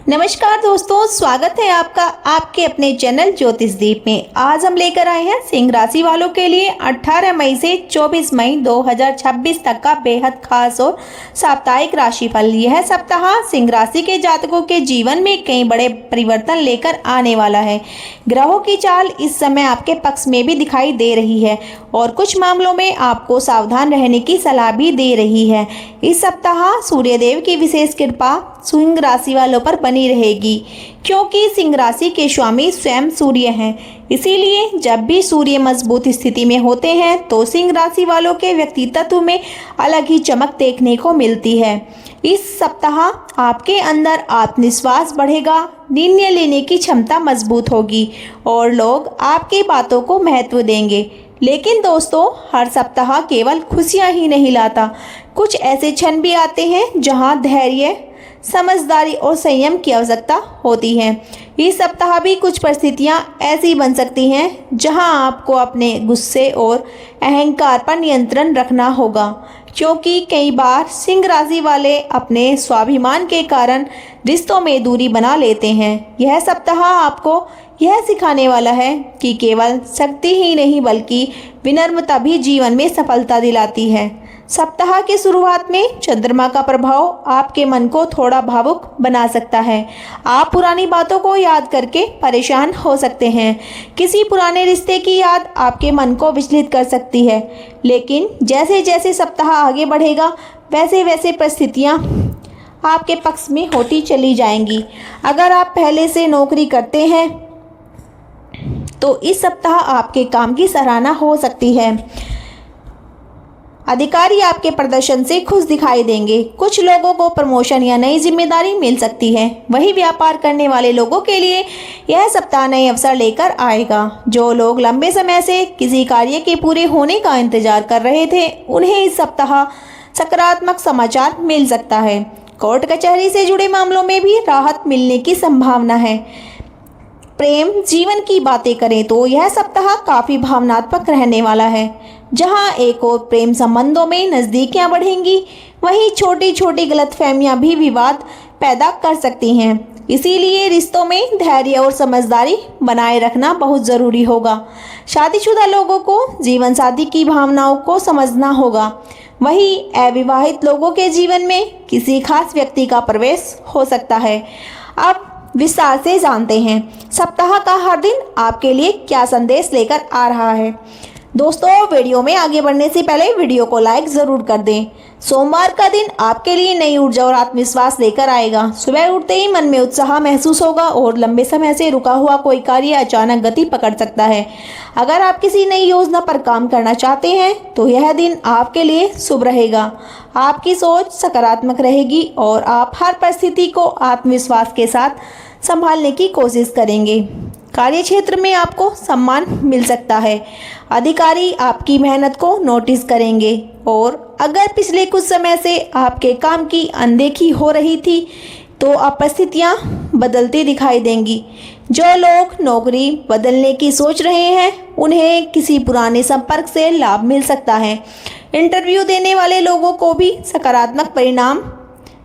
नमस्कार दोस्तों, स्वागत है आपका आपके अपने चैनल ज्योतिषदीप में। आज हम लेकर आए हैं सिंह राशि वालों के लिए 18 मई से 24 मई 2026 तक का बेहद खास और साप्ताहिक राशिफल। यह सप्ताह सिंह राशि के जातकों के जीवन में कई बड़े परिवर्तन लेकर आने वाला है। ग्रहों की चाल इस समय आपके पक्ष में भी दिखाई दे रही है और कुछ मामलों में आपको सावधान रहने की सलाह भी दे रही है। इस सप्ताह सूर्यदेव की विशेष कृपा सिंह राशि वालों पर बनी रहेगी, क्योंकि सिंह राशि के स्वामी स्वयं सूर्य हैं। इसीलिए जब भी सूर्य मजबूत स्थिति में होते हैं तो सिंह राशि वालों के व्यक्तित्व में अलग ही चमक देखने को मिलती है। इस सप्ताह आपके अंदर आत्मविश्वास बढ़ेगा, निर्णय लेने की क्षमता मजबूत होगी और लोग आपकी बातों को महत्व देंगे। लेकिन दोस्तों, हर सप्ताह केवल खुशियां ही नहीं लाता। कुछ ऐसे क्षण भी आते हैं जहां धैर्य, समझदारी और संयम की आवश्यकता होती है। इस सप्ताह भी कुछ परिस्थितियां ऐसी बन सकती हैं जहां आपको अपने गुस्से और अहंकार पर नियंत्रण रखना होगा, क्योंकि कई बार सिंह राशि वाले अपने स्वाभिमान के कारण रिश्तों में दूरी बना लेते हैं। यह सप्ताह आपको यह सिखाने वाला है कि केवल शक्ति ही नहीं बल्कि विनम्रता भी जीवन में सफलता दिलाती है। सप्ताह की शुरुआत में चंद्रमा का प्रभाव आपके मन को थोड़ा भावुक बना सकता है। आप पुरानी बातों को याद करके परेशान हो सकते हैं। किसी पुराने रिश्ते की याद आपके मन को विचलित कर सकती है, लेकिन जैसे जैसे सप्ताह आगे बढ़ेगा वैसे वैसे परिस्थितियाँ आपके पक्ष में होती चली जाएंगी। अगर आप पहले से नौकरी करते हैं तो इस सप्ताह आपके काम की सराहना हो सकती है। अधिकारी आपके प्रदर्शन से खुश दिखाई देंगे। कुछ लोगों को प्रमोशन या नई जिम्मेदारी मिल सकती है। वही व्यापार करने वाले लोगों के लिए यह सप्ताह नए अवसर लेकर आएगा। जो लोग लंबे समय से किसी कार्य के पूरे होने का इंतजार कर रहे थे, उन्हें इस सप्ताह सकारात्मक समाचार मिल सकता है। कोर्ट कचहरी से जुड़े मामलों में भी राहत मिलने की संभावना है। प्रेम जीवन की बातें करें तो यह सप्ताह काफी भावनात्मक रहने वाला है। जहां एक और प्रेम संबंधों में नजदीकियां बढ़ेंगी, वहीं छोटी छोटी गलतफहमियां भी विवाद पैदा कर सकती हैं। इसीलिए रिश्तों में धैर्य और समझदारी बनाए रखना बहुत जरूरी होगा। शादीशुदा लोगों को जीवन साथी की भावनाओं को समझना होगा। वहीं अविवाहित लोगों के जीवन में किसी खास व्यक्ति का प्रवेश हो सकता है। अब विस्तार से जानते हैं सप्ताह का हर दिन आपके लिए क्या संदेश लेकर आ रहा है। दोस्तों, वीडियो में आगे बढ़ने से पहले वीडियो को लाइक ज़रूर कर दें। सोमवार का दिन आपके लिए नई ऊर्जा और आत्मविश्वास लेकर आएगा। सुबह उठते ही मन में उत्साह महसूस होगा और लंबे समय से रुका हुआ कोई कार्य अचानक गति पकड़ सकता है। अगर आप किसी नई योजना पर काम करना चाहते हैं तो यह दिन आपके लिए शुभ रहेगा। आपकी सोच सकारात्मक रहेगी और आप हर परिस्थिति को आत्मविश्वास के साथ संभालने की कोशिश करेंगे। कार्य क्षेत्र में आपको सम्मान मिल सकता है। अधिकारी आपकी मेहनत को नोटिस करेंगे और अगर पिछले कुछ समय से आपके काम की अनदेखी हो रही थी तो अब परिस्थितियाँ बदलती दिखाई देंगी। जो लोग नौकरी बदलने की सोच रहे हैं, उन्हें किसी पुराने संपर्क से लाभ मिल सकता है। इंटरव्यू देने वाले लोगों को भी सकारात्मक परिणाम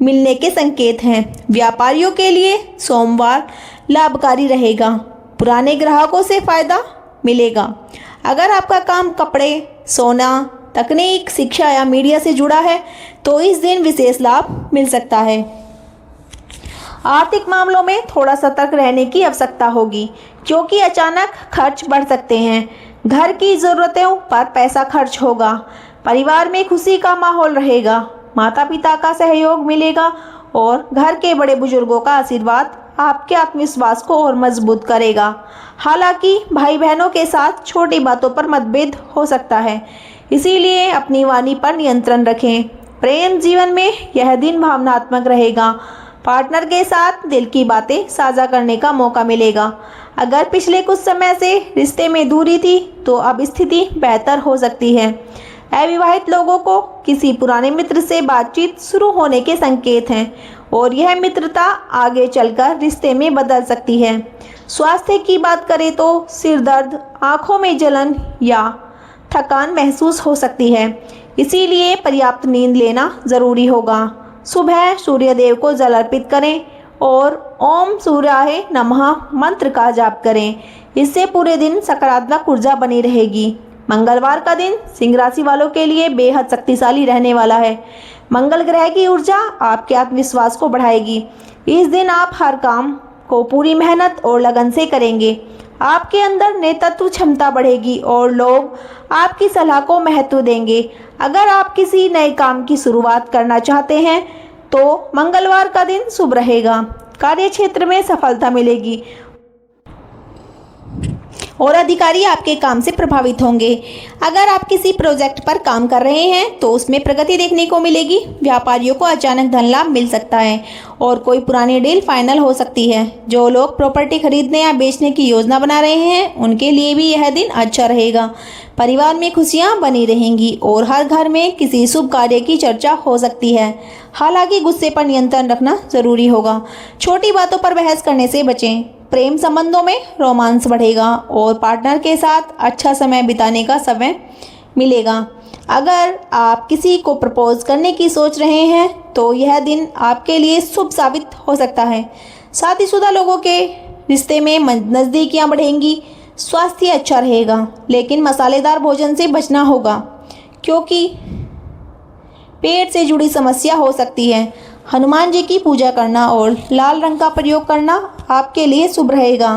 मिलने के संकेत हैं। व्यापारियों के लिए सोमवार लाभकारी रहेगा। पुराने ग्राहकों से फायदा मिलेगा। अगर आपका काम कपड़े, सोना, तकनीक, शिक्षा या मीडिया से जुड़ा है तो इस दिन विशेष लाभ मिल सकता है। आर्थिक मामलों में थोड़ा सतर्क रहने की आवश्यकता होगी, क्योंकि अचानक खर्च बढ़ सकते हैं। घर की ज़रूरतों पर पैसा खर्च होगा। परिवार में खुशी का माहौल रहेगा। माता पिता का सहयोग मिलेगा और घर के बड़े बुजुर्गों का आशीर्वाद आपके आत्मविश्वास को और मजबूत करेगा। हालांकि भाई बहनों के साथ छोटी बातों पर मतभेद हो सकता है, इसीलिए अपनी वाणी पर नियंत्रण रखें। प्रेम जीवन में यह दिन भावनात्मक रहेगा। पार्टनर के साथ दिल की बातें साझा करने का मौका मिलेगा। अगर पिछले कुछ समय से रिश्ते में दूरी थी तो अब स्थिति बेहतर हो सकती है। अविवाहित लोगों को किसी पुराने मित्र से बातचीत शुरू होने के संकेत हैं और यह मित्रता आगे चलकर रिश्ते में बदल सकती है। स्वास्थ्य की बात करें तो सिर दर्द, आंखों में जलन या थकान महसूस हो सकती है, इसीलिए पर्याप्त नींद लेना ज़रूरी होगा। सुबह सूर्यदेव को जल अर्पित करें और ओम सूर्याय नमः मंत्र का जाप करें। इससे पूरे दिन सकारात्मक ऊर्जा बनी रहेगी। मंगलवार का दिन सिंह राशि वालों के लिए बेहद शक्तिशाली रहने वाला है। मंगल ग्रह की ऊर्जा आपके आत्मविश्वास को बढ़ाएगी। इस दिन आप हर काम को पूरी मेहनत और लगन से करेंगे। आपके अंदर नेतृत्व क्षमता बढ़ेगी और लोग आपकी सलाह को महत्व देंगे। अगर आप किसी नए काम की शुरुआत करना चाहते हैं तो मंगलवार का दिन शुभ रहेगा। कार्य क्षेत्र में सफलता मिलेगी और अधिकारी आपके काम से प्रभावित होंगे। अगर आप किसी प्रोजेक्ट पर काम कर रहे हैं तो उसमें प्रगति देखने को मिलेगी। व्यापारियों को अचानक धन लाभ मिल सकता है और कोई पुरानी डील फाइनल हो सकती है। जो लोग प्रॉपर्टी खरीदने या बेचने की योजना बना रहे हैं उनके लिए भी यह दिन अच्छा रहेगा। परिवार में खुशियां बनी रहेंगी और हर घर में किसी शुभ कार्य की चर्चा हो सकती है। हालांकि गुस्से पर नियंत्रण रखना जरूरी होगा। छोटी बातों पर बहस करने से बचें। प्रेम संबंधों में रोमांस बढ़ेगा और पार्टनर के साथ अच्छा समय बिताने का समय मिलेगा। अगर आप किसी को प्रपोज करने की सोच रहे हैं तो यह दिन आपके लिए शुभ साबित हो सकता है। शादीशुदा लोगों के रिश्ते में नज़दीकियां बढ़ेंगी। स्वास्थ्य अच्छा रहेगा लेकिन मसालेदार भोजन से बचना होगा क्योंकि पेट से जुड़ी समस्या हो सकती है। हनुमान जी की पूजा करना और लाल रंग का प्रयोग करना आपके लिए शुभ रहेगा।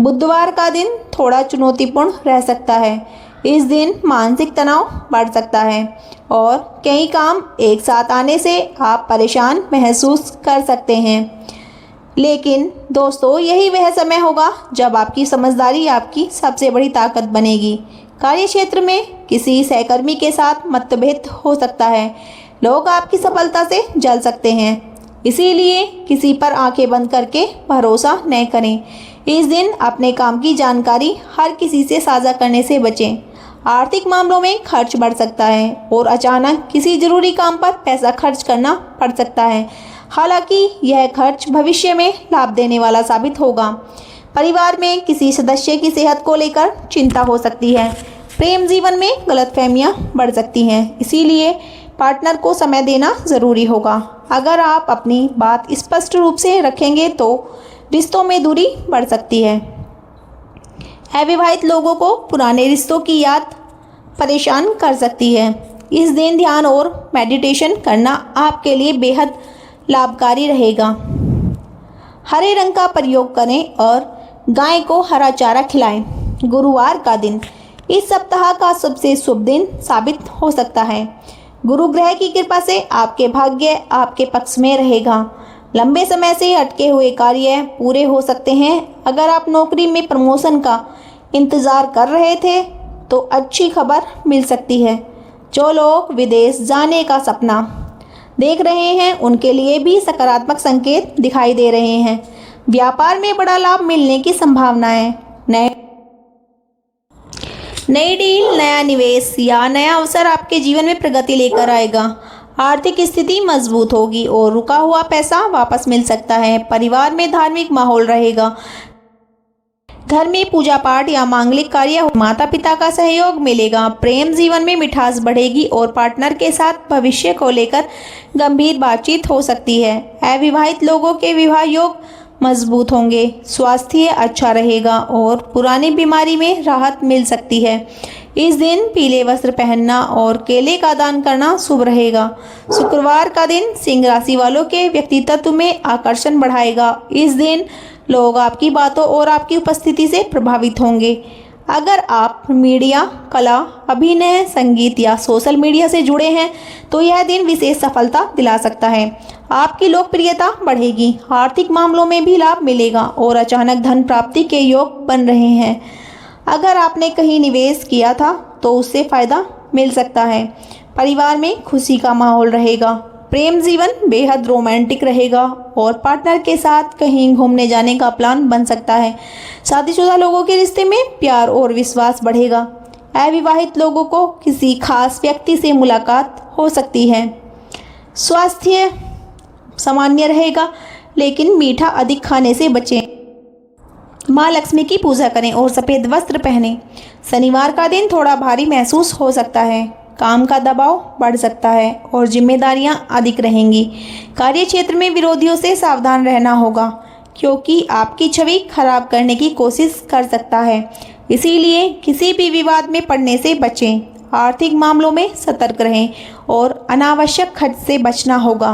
बुधवार का दिन थोड़ा चुनौतीपूर्ण रह सकता है। इस दिन मानसिक तनाव बढ़ सकता है और कई काम एक साथ आने से आप परेशान महसूस कर सकते हैं। लेकिन दोस्तों, यही वह समय होगा जब आपकी समझदारी आपकी सबसे बड़ी ताकत बनेगी। कार्य क्षेत्र में किसी सहकर्मी के साथ मतभेद हो सकता है। लोग आपकी सफलता से जल सकते हैं, इसीलिए किसी पर आंखें बंद करके भरोसा न करें। इस दिन अपने काम की जानकारी हर किसी से साझा करने से बचें। आर्थिक मामलों में खर्च बढ़ सकता है और अचानक किसी जरूरी काम पर पैसा खर्च करना पड़ सकता है। हालांकि यह खर्च भविष्य में लाभ देने वाला साबित होगा। परिवार में किसी सदस्य की सेहत को लेकर चिंता हो सकती है। प्रेम जीवन में गलतफहमियां बढ़ सकती हैं, इसीलिए पार्टनर को समय देना ज़रूरी होगा। अगर आप अपनी बात स्पष्ट रूप से रखेंगे तो रिश्तों में दूरी बढ़ सकती है। अविवाहित लोगों को पुराने रिश्तों की याद परेशान कर सकती है। इस दिन ध्यान और मेडिटेशन करना आपके लिए बेहद लाभकारी रहेगा। हरे रंग का प्रयोग करें और गाय को हरा चारा खिलाएं। गुरुवार का दिन इस सप्ताह का सबसे शुभ दिन साबित हो सकता है। गुरु ग्रह की कृपा से आपके भाग्य आपके पक्ष में रहेगा। लंबे समय से अटके हुए कार्य पूरे हो सकते हैं। अगर आप नौकरी में प्रमोशन का इंतज़ार कर रहे थे तो अच्छी खबर मिल सकती है। जो लोग विदेश जाने का सपना देख रहे हैं उनके लिए भी सकारात्मक संकेत दिखाई दे रहे हैं। व्यापार में बड़ा लाभ मिलने की संभावना है। नई डील, नया निवेश या नया अवसर आपके जीवन में प्रगति लेकर आएगा। आर्थिक स्थिति मजबूत होगी और रुका हुआ पैसा वापस मिल सकता है। परिवार में धार्मिक माहौल रहेगा। घर में पूजा पाठ या मांगलिक कार्य, माता पिता का सहयोग मिलेगा। प्रेम जीवन में मिठास बढ़ेगी और पार्टनर के साथ भविष्य को लेकर गंभीर बातचीत हो सकती है। अविवाहित लोगों के विवाह योग मजबूत होंगे। स्वास्थ्य अच्छा रहेगा और पुरानी बीमारी में राहत मिल सकती है। इस दिन पीले वस्त्र पहनना और केले का दान करना शुभ रहेगा। शुक्रवार का दिन सिंह राशि वालों के व्यक्तित्व में आकर्षण बढ़ाएगा। इस दिन लोग आपकी बातों और आपकी उपस्थिति से प्रभावित होंगे। अगर आप मीडिया, कला, अभिनय, संगीत या सोशल मीडिया से जुड़े हैं तो यह दिन विशेष सफलता दिला सकता है। आपकी लोकप्रियता बढ़ेगी। आर्थिक मामलों में भी लाभ मिलेगा और अचानक धन प्राप्ति के योग बन रहे हैं। अगर आपने कहीं निवेश किया था तो उससे फायदा मिल सकता है। परिवार में खुशी का माहौल रहेगा। प्रेम जीवन बेहद रोमांटिक रहेगा और पार्टनर के साथ कहीं घूमने जाने का प्लान बन सकता है। शादीशुदा लोगों के रिश्ते में प्यार और विश्वास बढ़ेगा। अविवाहित लोगों को किसी खास व्यक्ति से मुलाकात हो सकती है। स्वास्थ्य सामान्य रहेगा लेकिन मीठा अधिक खाने से बचें। माँ लक्ष्मी की पूजा करें और सफ़ेद वस्त्र पहनें। शनिवार का दिन थोड़ा भारी महसूस हो सकता है। काम का दबाव बढ़ सकता है और जिम्मेदारियां अधिक रहेंगी। कार्य क्षेत्र में विरोधियों से सावधान रहना होगा, क्योंकि आपकी छवि खराब करने की कोशिश कर सकता है। इसीलिए किसी भी विवाद में पड़ने से बचें। आर्थिक मामलों में सतर्क रहें और अनावश्यक खर्च से बचना होगा।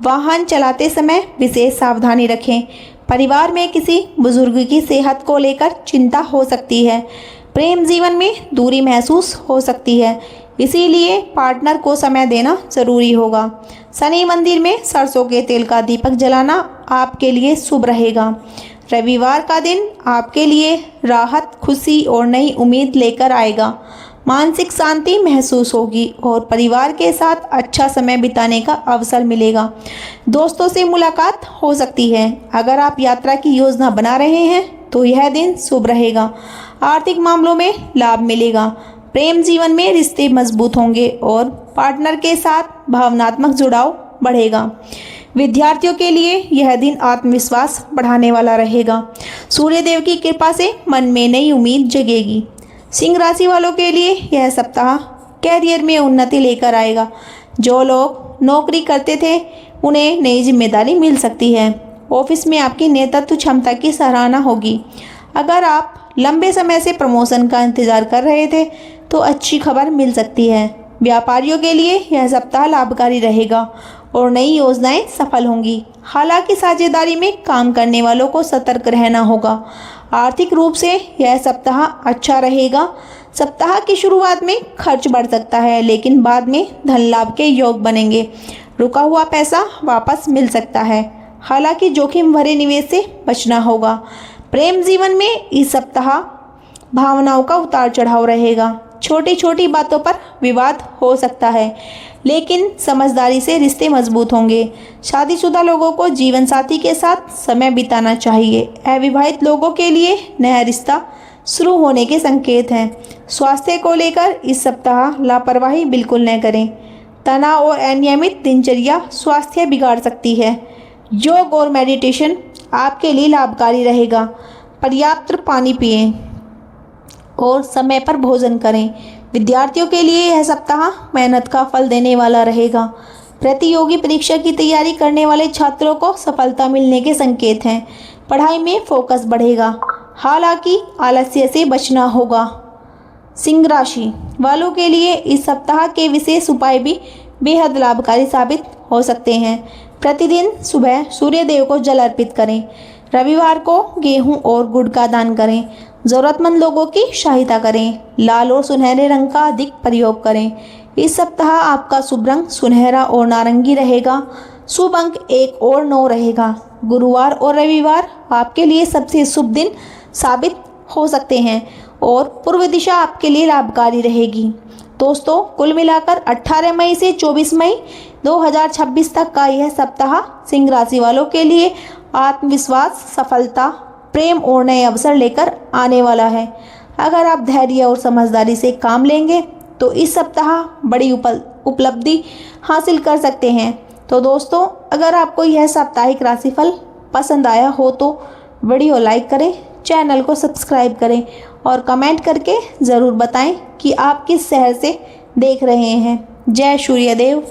वाहन चलाते समय विशेष सावधानी रखें। परिवार में किसी बुजुर्ग की सेहत को लेकर चिंता हो सकती है। प्रेम जीवन में दूरी महसूस हो सकती है, इसीलिए पार्टनर को समय देना जरूरी होगा। शनि मंदिर में सरसों के तेल का दीपक जलाना आपके लिए शुभ रहेगा। रविवार का दिन आपके लिए राहत, खुशी और नई उम्मीद लेकर आएगा। मानसिक शांति महसूस होगी और परिवार के साथ अच्छा समय बिताने का अवसर मिलेगा। दोस्तों से मुलाकात हो सकती है। अगर आप यात्रा की योजना बना रहे हैं तो यह दिन शुभ रहेगा। आर्थिक मामलों में लाभ मिलेगा। प्रेम जीवन में रिश्ते मजबूत होंगे और पार्टनर के साथ भावनात्मक जुड़ाव बढ़ेगा। विद्यार्थियों के लिए यह दिन आत्मविश्वास बढ़ाने वाला रहेगा। सूर्य देव की कृपा से मन में नई उम्मीद जगेगी। सिंह राशि वालों के लिए यह सप्ताह कैरियर में उन्नति लेकर आएगा। जो लोग नौकरी करते थे उन्हें नई जिम्मेदारी मिल सकती है। ऑफिस में आपकी नेतृत्व क्षमता की सराहना होगी। अगर आप लंबे समय से प्रमोशन का इंतजार कर रहे थे तो अच्छी खबर मिल सकती है। व्यापारियों के लिए यह सप्ताह लाभकारी रहेगा और नई योजनाएं सफल होंगी। हालांकि साझेदारी में काम करने वालों को सतर्क रहना होगा। आर्थिक रूप से यह सप्ताह अच्छा रहेगा। सप्ताह की शुरुआत में खर्च बढ़ सकता है, लेकिन बाद में धन लाभ के योग बनेंगे। रुका हुआ पैसा वापस मिल सकता है। हालांकि जोखिम भरे निवेश से बचना होगा। प्रेम जीवन में इस सप्ताह भावनाओं का उतार चढ़ाव रहेगा। छोटी छोटी बातों पर विवाद हो सकता है, लेकिन समझदारी से रिश्ते मजबूत होंगे। शादीशुदा लोगों को जीवन साथी के साथ समय बिताना चाहिए। अविवाहित लोगों के लिए नया रिश्ता शुरू होने के संकेत हैं। स्वास्थ्य को लेकर इस सप्ताह लापरवाही बिल्कुल न करें। तनाव और अनियमित दिनचर्या स्वास्थ्य बिगाड़ सकती है। योग और मेडिटेशन आपके लिए लाभकारी रहेगा। पर्याप्त पानी पिएं और समय पर भोजन करें। विद्यार्थियों के लिए यह सप्ताह मेहनत का फल देने वाला रहेगा। प्रतियोगी परीक्षा की तैयारी करने वाले छात्रों को सफलता मिलने के संकेत हैं। पढ़ाई में फोकस बढ़ेगा, हालांकि आलस्य से बचना होगा। सिंह राशि वालों के लिए इस सप्ताह के विशेष उपाय भी बेहद लाभकारी साबित हो सकते हैं। प्रतिदिन सुबह सूर्य देव को जल अर्पित करें। रविवार को गेहूं और गुड़ का दान करें। ज़रूरतमंद लोगों की सहायता करें। लाल और सुनहरे रंग का अधिक प्रयोग करें। इस सप्ताह आपका शुभ रंग सुनहरा और नारंगी रहेगा। शुभ अंक 1 और 9 रहेगा। गुरुवार और रविवार आपके लिए सबसे शुभ दिन साबित हो सकते हैं और पूर्व दिशा आपके लिए लाभकारी रहेगी। दोस्तों, कुल मिलाकर 18 मई से 24 मई 2026 तक का यह सप्ताह सिंह राशि वालों के लिए आत्मविश्वास, सफलता, प्रेम और नए अवसर लेकर आने वाला है। अगर आप धैर्य और समझदारी से काम लेंगे तो इस सप्ताह बड़ी उपलब्धि हासिल कर सकते हैं। तो दोस्तों, अगर आपको यह साप्ताहिक राशिफल पसंद आया हो तो वीडियो लाइक करें, चैनल को सब्सक्राइब करें और कमेंट करके ज़रूर बताएं कि आप किस शहर से देख रहे हैं। जय सूर्यदेव।